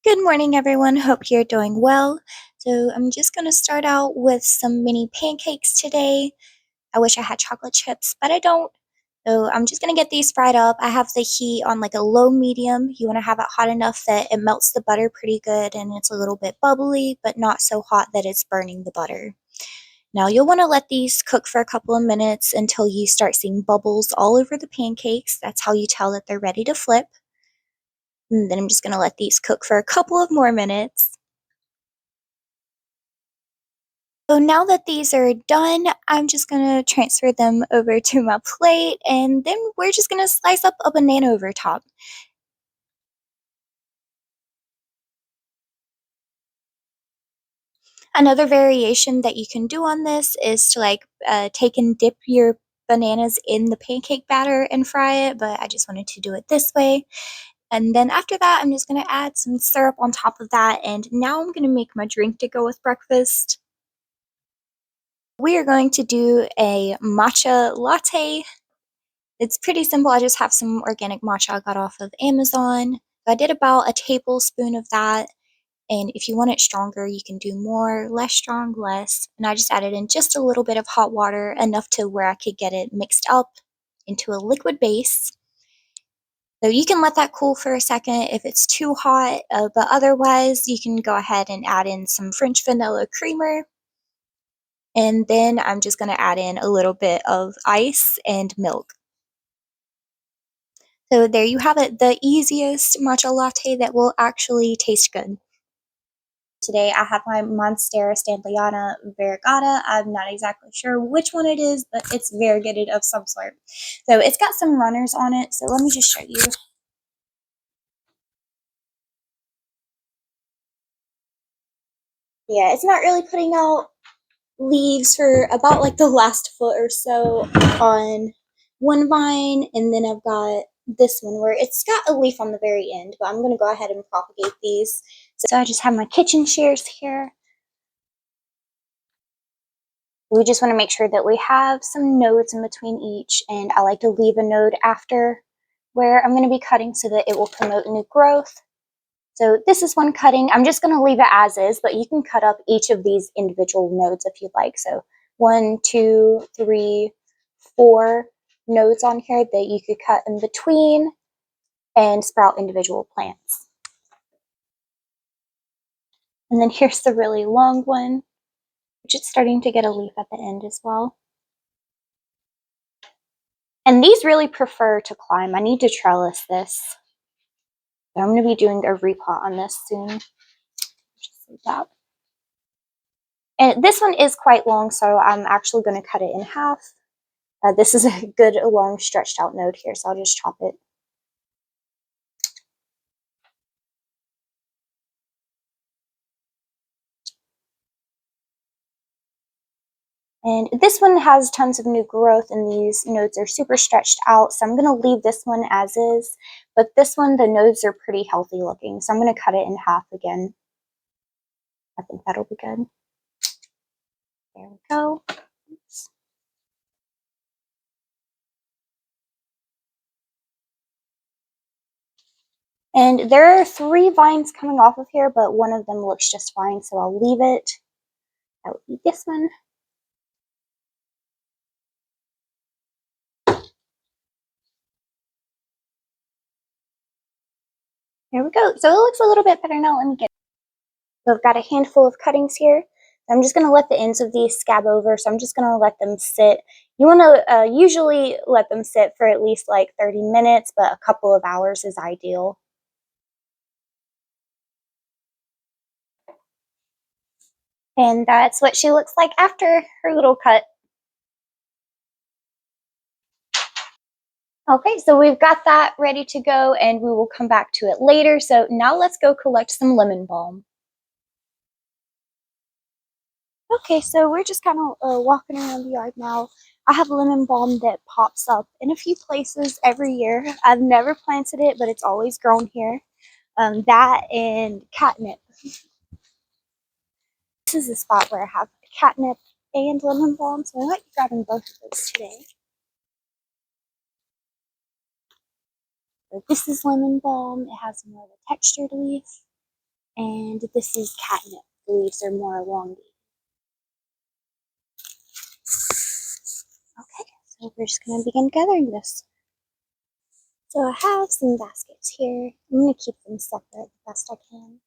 Good morning, everyone. Hope you're doing well. So, I'm just going to start out with some mini pancakes today. I wish I had chocolate chips, but I don't. So, I'm just going to get these fried up. I have the heat on like a low medium. You want to have it hot enough that it melts the butter pretty good and it's a little bit bubbly, but not so hot that it's burning the butter. Now, you'll want to let these cook for a couple of minutes until you start seeing bubbles all over the pancakes. That's how you tell that they're ready to flip. And then I'm just going to let these cook for a couple of more minutes. So now that these are done, I'm just going to transfer them over to my plate, and then we're just going to slice up a banana over top. Another variation that you can do on this is to take and dip your bananas in the pancake batter and fry it, but I just wanted to do it this way. And then after that, I'm just going to add some syrup on top of that, and now I'm going to make my drink to go with breakfast. We are going to do a matcha latte. It's pretty simple. I just have some organic matcha I got off of Amazon. I did about a tablespoon of that, and if you want it stronger, you can do more, less strong, less. And I just added in just a little bit of hot water, enough to where I could get it mixed up into a liquid base. So you can let that cool for a second if it's too hot, but otherwise you can go ahead and add in some French vanilla creamer. And then I'm just going to add in a little bit of ice and milk. So there you have it, the easiest matcha latte that will actually taste good. Today I have my Monstera standleyana variegata. I'm not exactly sure which one it is, but it's variegated of some sort. So it's got some runners on it, so let me just show you. Yeah, it's not really putting out leaves for about like the last foot or so on one vine, and then I've got this one where it's got a leaf on the very end, but I'm going to go ahead and propagate these. So I just have my kitchen shears here. We just want to make sure that we have some nodes in between each, and I like to leave a node after where I'm going to be cutting so that it will promote new growth. So this is one cutting. I'm just going to leave it as is, but you can cut up each of these individual nodes if you'd like. So 1, 2, 3, 4 nodes on here that you could cut in between and sprout individual plants. And then here's the really long one, which is starting to get a leaf at the end as well. And these really prefer to climb. I need to trellis this. I'm going to be doing a repot on this soon. Just like that. And this one is quite long, so I'm actually going to cut it in half. This is a good long stretched out node here, so I'll just chop it. And this one has tons of new growth, and these nodes are super stretched out, so I'm going to leave this one as is. But this one, the nodes are pretty healthy looking, so I'm going to cut it in half again. I think that'll be good. There we go. Oops. And there are 3 vines coming off of here, but one of them looks just fine, so I'll leave it. That would be this one. There we go. So it looks a little bit better now. Let me get. So I've got a handful of cuttings here. I'm just going to let the ends of these scab over, so I'm just going to let them sit. You want to usually let them sit for at least like 30 minutes, but a couple of hours is ideal. And that's what she looks like after her little cut. Okay, so we've got that ready to go, and we will come back to it later. So now let's go collect some lemon balm. Okay, so we're just kind of walking around the yard now. I have lemon balm that pops up in a few places every year. I've never planted it, but it's always grown here. That and catnip. This is a spot where I have catnip and lemon balm, so I might be grabbing both of those today. So this is lemon balm. It has more of a textured leaf. And this is catnip. The leaves are more elongated. Okay, so we're just going to begin gathering this. So I have some baskets here. I'm going to keep them separate the best I can.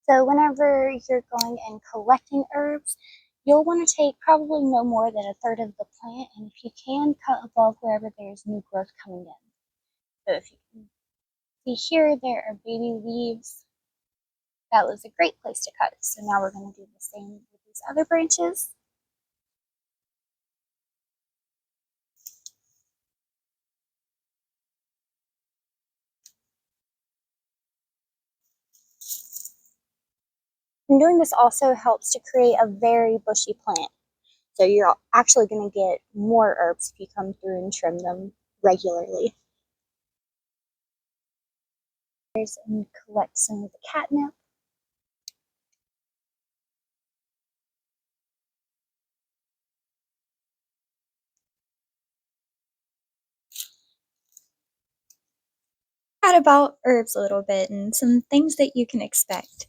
So whenever you're going and collecting herbs, you'll want to take probably no more than a third of the plant, and if you can, cut above wherever there's new growth coming in. So if you can see here, there are baby leaves. That was a great place to cut. So now we're going to do the same with these other branches. And doing this also helps to create a very bushy plant. So you're actually going to get more herbs if you come through and trim them regularly. And collect some of the catnip. Chat about herbs a little bit and some things that you can expect.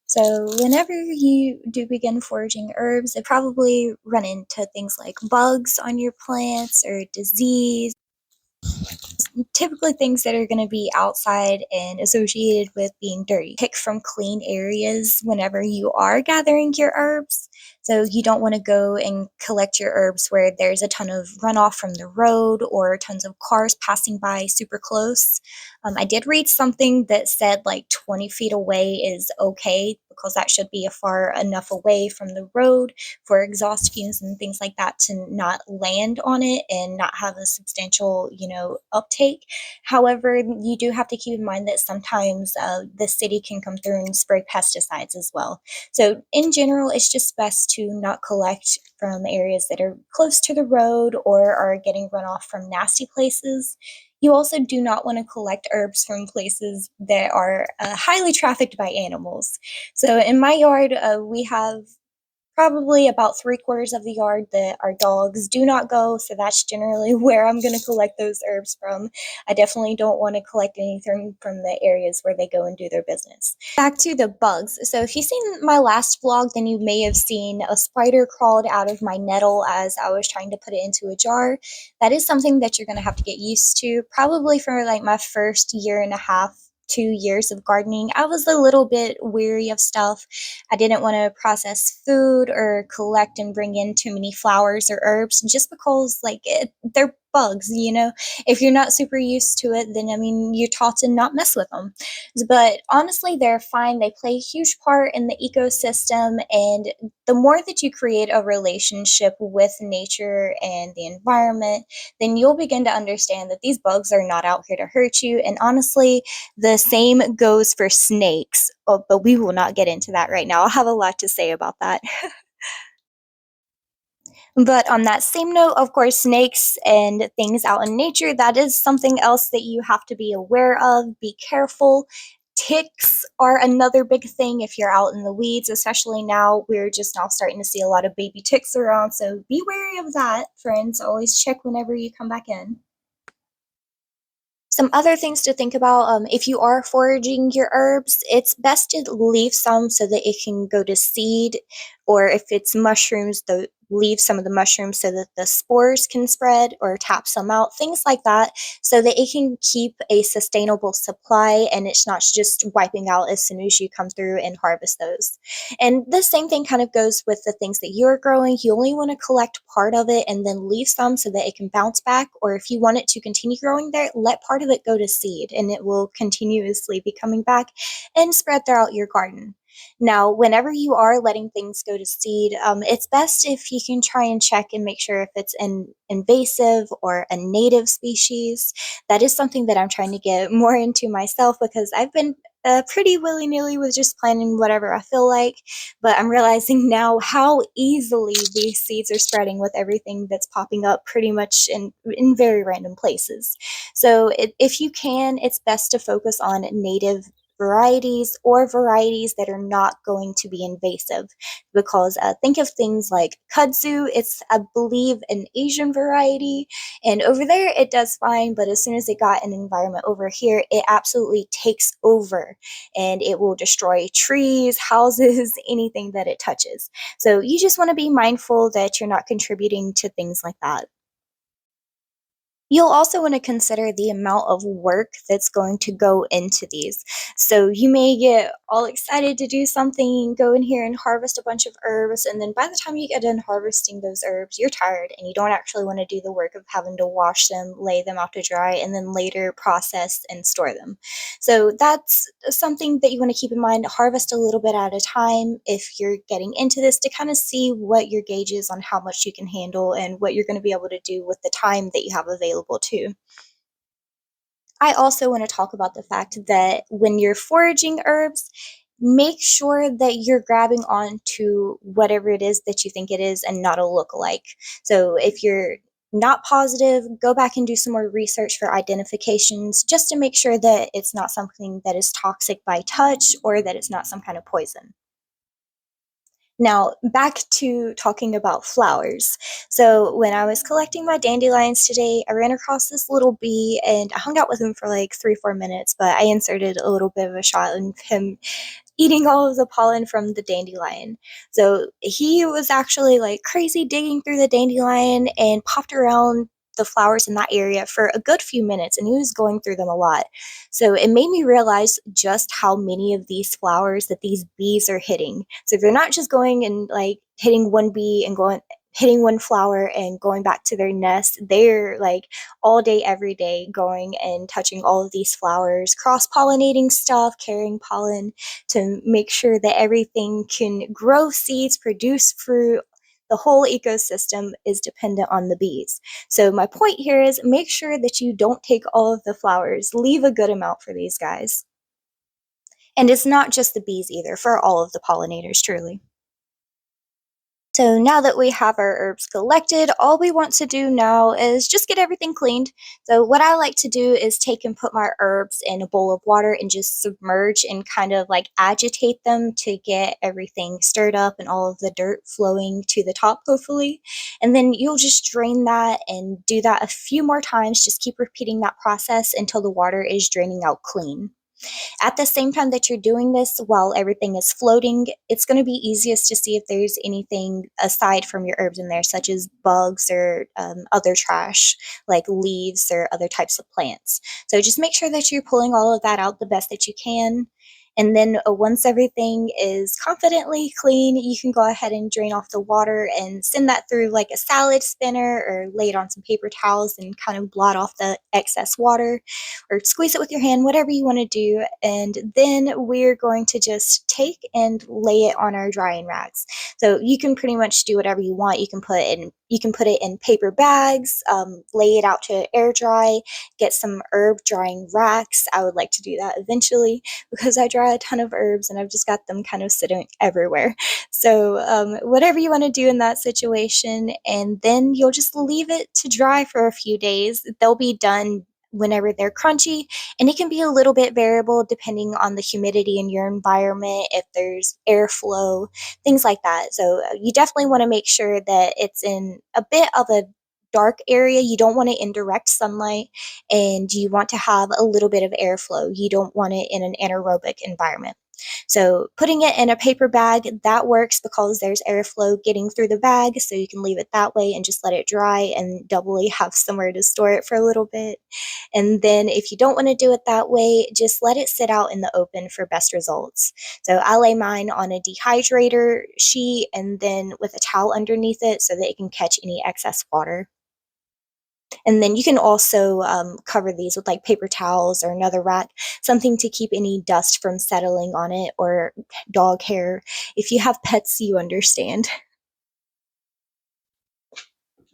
So whenever you do begin foraging herbs, you probably run into things like bugs on your plants or disease. Typically things that are going to be outside and associated with being dirty. Pick from clean areas whenever you are gathering your herbs. So you don't want to go and collect your herbs where there's a ton of runoff from the road or tons of cars passing by super close. I did read something that said like 20 feet away is okay because that should be a far enough away from the road for exhaust fumes and things like that to not land on it and not have a substantial, uptake. However, you do have to keep in mind that sometimes the city can come through and spray pesticides as well. So in general, it's just best to not collect from areas that are close to the road or are getting runoff from nasty places. You also do not want to collect herbs from places that are highly trafficked by animals. So in my yard, we have probably about 3/4 of the yard that our dogs do not go, so that's generally where I'm going to collect those herbs from. I definitely don't want to collect anything from the areas where they go and do their business. Back to the bugs. So if you've seen my last vlog, then you may have seen a spider crawled out of my nettle as I was trying to put it into a jar. That is something that you're going to have to get used to, probably for like my first year and a half, 2 years of gardening. I was a little bit weary of stuff. I didn't want to process food or collect and bring in too many flowers or herbs just because they're bugs. If you're not super used to it, then you're taught to not mess with them. But honestly, they're fine. They play a huge part in the ecosystem, and the more that you create a relationship with nature and the environment, then you'll begin to understand that these bugs are not out here to hurt you. And honestly, the same goes for snakes, but we will not get into that right now. I'll have a lot to say about that. But on that same note, of course, snakes and things out in nature, that is something else that you have to be aware of. Be careful. Ticks are another big thing if you're out in the weeds, especially now. We're just now starting to see a lot of baby ticks around, so be wary of that, friends. Always check whenever you come back in. Some other things to think about, if you are foraging your herbs, it's best to leave some so that it can go to seed, or if it's mushrooms, leave some of the mushrooms so that the spores can spread, or tap some out, things like that, so that it can keep a sustainable supply and it's not just wiping out as soon as you come through and harvest those. And the same thing kind of goes with the things that you're growing. You only want to collect part of it and then leave some so that it can bounce back. Or if you want it to continue growing there, let part of it go to seed and it will continuously be coming back and spread throughout your garden. Now, whenever you are letting things go to seed, it's best if you can try and check and make sure if it's an invasive or a native species. That is something that I'm trying to get more into myself because I've been pretty willy-nilly with just planting whatever I feel like, but I'm realizing now how easily these seeds are spreading with everything that's popping up pretty much in very random places. So if you can, it's best to focus on native varieties or varieties that are not going to be invasive. Because think of things like kudzu, it's, I believe, an Asian variety, and over there it does fine, but as soon as it got an environment over here, it absolutely takes over and it will destroy trees, houses, anything that it touches. So you just want to be mindful that you're not contributing to things like that. You'll also want to consider the amount of work that's going to go into these. So you may get all excited to do something, go in here and harvest a bunch of herbs, and then by the time you get done harvesting those herbs, you're tired and you don't actually want to do the work of having to wash them, lay them out to dry, and then later process and store them. So that's something that you want to keep in mind. Harvest a little bit at a time if you're getting into this, to kind of see what your gauge is on how much you can handle and what you're going to be able to do with the time that you have available too. I also want to talk about the fact that when you're foraging herbs, make sure that you're grabbing on to whatever it is that you think it is and not a look-alike. So if you're not positive, go back and do some more research for identifications just to make sure that it's not something that is toxic by touch or that it's not some kind of poison. Now, back to talking about flowers. So, when I was collecting my dandelions today, I ran across this little bee and I hung out with him for like 3 or 4 minutes, but I inserted a little bit of a shot in him eating all of the pollen from the dandelion. So he was actually like crazy digging through the dandelion and popped around the flowers in that area for a good few minutes, and he was going through them a lot. So it made me realize just how many of these flowers that these bees are hitting. So they're not just going and like hitting one bee and going hitting one flower and going back to their nest. They're like all day, every day, going and touching all of these flowers, cross pollinating stuff, carrying pollen to make sure that everything can grow seeds, produce fruit. The whole ecosystem is dependent on the bees. So, my point here is make sure that you don't take all of the flowers, leave a good amount for these guys. And it's not just the bees either, for all of the pollinators, truly. So now that we have our herbs collected, all we want to do now is just get everything cleaned. So what I like to do is take and put my herbs in a bowl of water and just submerge and kind of like agitate them to get everything stirred up and all of the dirt flowing to the top, hopefully. And then you'll just drain that and do that a few more times. Just keep repeating that process until the water is draining out clean. At the same time that you're doing this, while everything is floating, it's going to be easiest to see if there's anything aside from your herbs in there, such as bugs or other trash, like leaves or other types of plants. So just make sure that you're pulling all of that out the best that you can. And then once everything is confidently clean, you can go ahead and drain off the water and send that through like a salad spinner or lay it on some paper towels and kind of blot off the excess water or squeeze it with your hand, whatever you want to do. And then we're going to just take and lay it on our drying racks. So you can pretty much do whatever you want. You can put it in paper bags, lay it out to air dry, get some herb drying racks. I would like to do that eventually because I dry a ton of herbs and I've just got them kind of sitting everywhere. So whatever you want to do in that situation, and then you'll just leave it to dry for a few days. They'll be done whenever they're crunchy, and it can be a little bit variable depending on the humidity in your environment, if there's airflow, things like that. So you definitely want to make sure that it's in a bit of a dark area. You don't want it in direct sunlight, and you want to have a little bit of airflow. You don't want it in an anaerobic environment. So putting it in a paper bag, that works because there's airflow getting through the bag, so you can leave it that way and just let it dry and doubly have somewhere to store it for a little bit. And then if you don't want to do it that way, just let it sit out in the open for best results. So I lay mine on a dehydrator sheet and then with a towel underneath it so that it can catch any excess water. And then you can also cover these with like paper towels or another rack, something to keep any dust from settling on it or dog hair. If you have pets, you understand.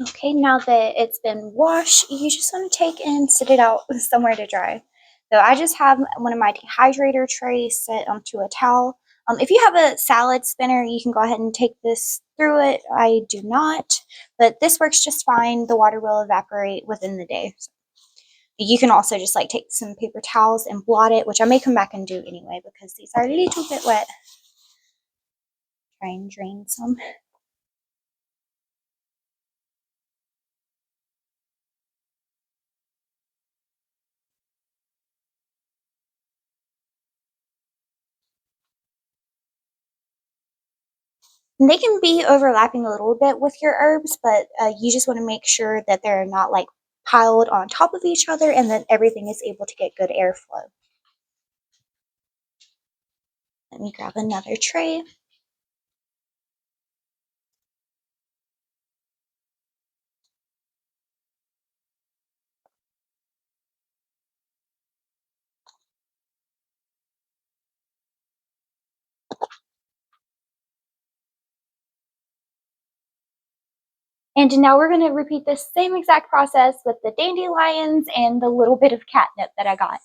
Okay, now that it's been washed, you just want to take and sit it out somewhere to dry. So I just have one of my dehydrator trays set onto a towel. If you have a salad spinner, you can go ahead and take this through it. I do not, but this works just fine. The water will evaporate within the day. You can also just like take some paper towels and blot it, which I may come back and do anyway because these are a little bit wet. Try and drain some. And they can be overlapping a little bit with your herbs, but you just want to make sure that they're not like piled on top of each other and that everything is able to get good airflow. Let me grab another tray. And now we're going to repeat this same exact process with the dandelions and the little bit of catnip that I got.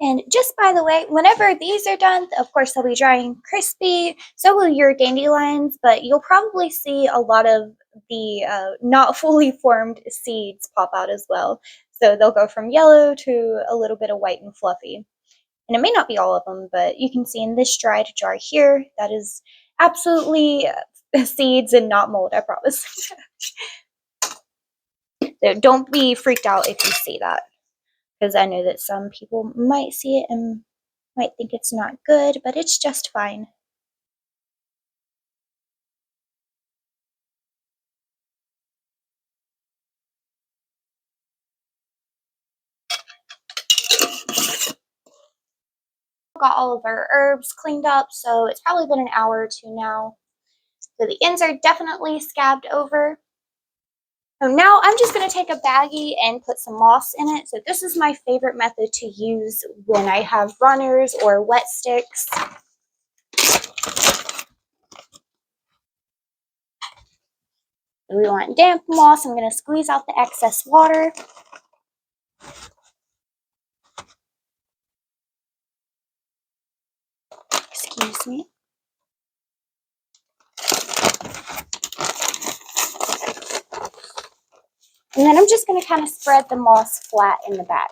And just by the way, whenever these are done, of course they'll be dry and crispy, so will your dandelions, but you'll probably see a lot of the not fully formed seeds pop out as well. So they'll go from yellow to a little bit of white and fluffy. And it may not be all of them, but you can see in this dried jar here, that is absolutely seeds and not mold, I promise. So don't be freaked out if you see that, because I know that some people might see it and might think it's not good, but it's just fine. Got all of our herbs cleaned up, so it's probably been an hour or two now. So the ends are definitely scabbed over. So now I'm just going to take a baggie and put some moss in it. So this is my favorite method to use when I have runners or wet sticks. We want damp moss. I'm going to squeeze out the excess water. Excuse me. And then I'm just going to kind of spread the moss flat in the bag.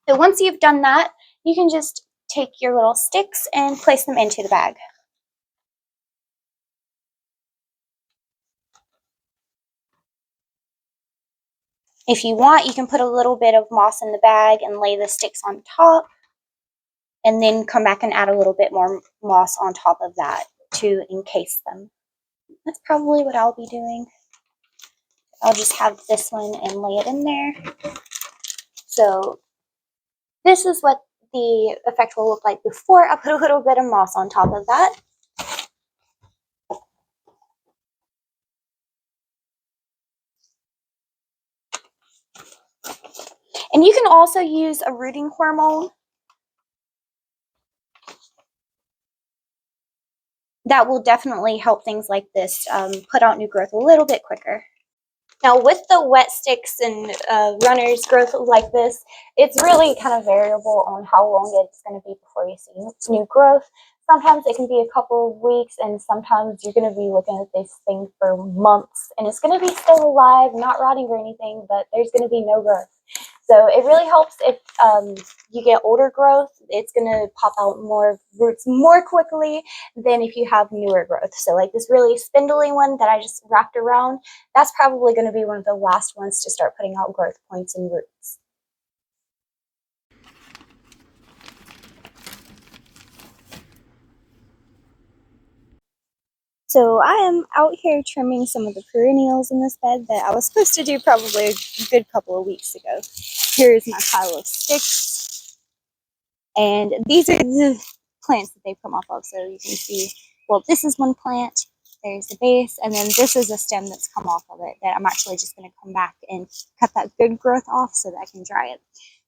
So once you've done that, you can just take your little sticks and place them into the bag. If you want, you can put a little bit of moss in the bag and lay the sticks on top, and then come back and add a little bit more moss on top of that to encase them. That's probably what I'll be doing. I'll just have this one and lay it in there. So this is what the effect will look like before I put a little bit of moss on top of that. And you can also use a rooting hormone. That will definitely help things like this put out new growth a little bit quicker. Now with the wet sticks and runners growth like this, it's really kind of variable on how long it's going to be before you see new growth. Sometimes it can be a couple of weeks, and sometimes you're going to be looking at this thing for months, and it's going to be still alive, not rotting or anything, but there's going to be no growth. So it really helps if you get older growth. It's going to pop out more roots more quickly than if you have newer growth. So like this really spindly one that I just wrapped around, that's probably going to be one of the last ones to start putting out growth points and roots. So I am out here trimming some of the perennials in this bed that I was supposed to do probably a good couple of weeks ago. Here's my pile of sticks. And these are the plants that they've come off of. So you can see, well, this is one plant. There's the base, and then this is a stem that's come off of it that I'm actually just going to come back and cut that good growth off so that I can dry it.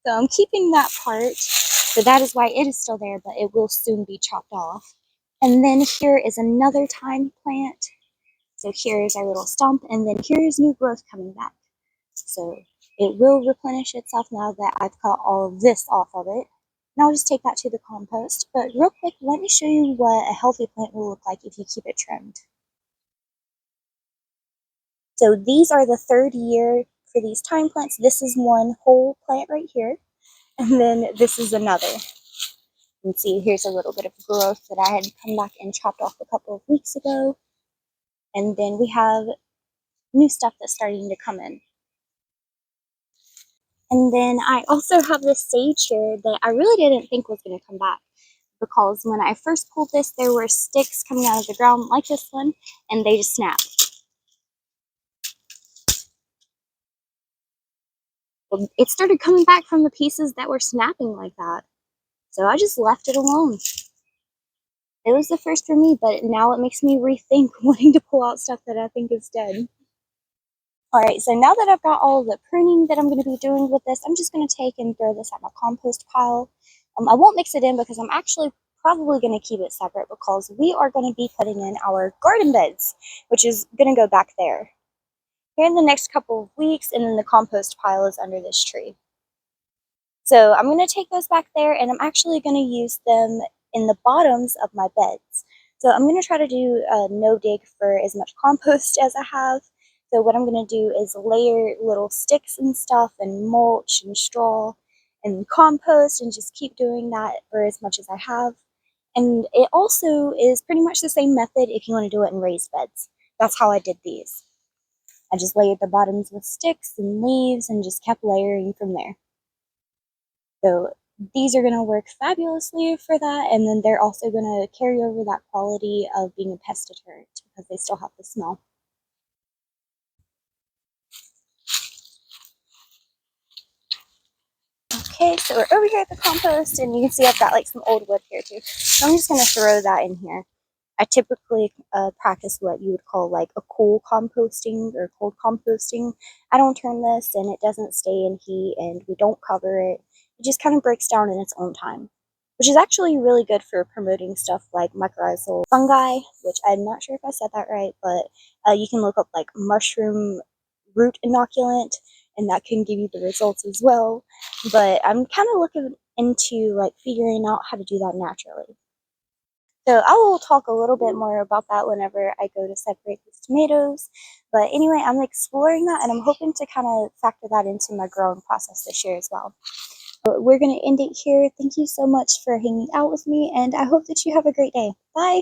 So I'm keeping that part. So that is why it is still there, but it will soon be chopped off. And then here is another tiny plant. So here is our little stump, and then here is new growth coming back. So it will replenish itself now that I've cut all of this off of it. And I'll just take that to the compost. But real quick, let me show you what a healthy plant will look like if you keep it trimmed. So these are the third year for these thyme plants. This is one whole plant right here. And then this is another. You can see here's a little bit of growth that I had come back and chopped off a couple of weeks ago. And then we have new stuff that's starting to come in. And then I also have this sage here that I really didn't think was going to come back, because when I first pulled this, there were sticks coming out of the ground like this one, and they just snapped. Well, it started coming back from the pieces that were snapping like that, so I just left it alone. It was the first for me, but now it makes me rethink wanting to pull out stuff that I think is dead. Alright, so now that I've got all the pruning that I'm going to be doing with this, I'm just going to take and throw this at my compost pile. I won't mix it in because I'm actually probably going to keep it separate, because we are going to be putting in our garden beds, which is going to go back there here in the next couple of weeks, and then the compost pile is under this tree. So I'm going to take those back there, and I'm actually going to use them in the bottoms of my beds. So I'm going to try to do no dig for as much compost as I have. So what I'm going to do is layer little sticks and stuff and mulch and straw and compost, and just keep doing that for as much as I have. And it also is pretty much the same method if you want to do it in raised beds. That's how I did these. I just layered the bottoms with sticks and leaves and just kept layering from there. So these are going to work fabulously for that, and then they're also going to carry over that quality of being a pest deterrent because they still have the smell. Okay, so we're over here at the compost, and you can see I've got like some old wood here too. So I'm just going to throw that in here. I typically practice what you would call like a cool composting or cold composting. I don't turn this, and it doesn't stay in heat, and we don't cover it. It just kind of breaks down in its own time, which is actually really good for promoting stuff like mycorrhizal fungi, which I'm not sure if I said that right, but you can look up like mushroom root inoculant, and that can give you the results as well. But I'm kind of looking into like figuring out how to do that naturally. So I will talk a little bit more about that whenever I go to separate these tomatoes. But anyway, I'm exploring that, and I'm hoping to kind of factor that into my growing process this year as well. So we're going to end it here. Thank you so much for hanging out with me, and I hope that you have a great day. Bye!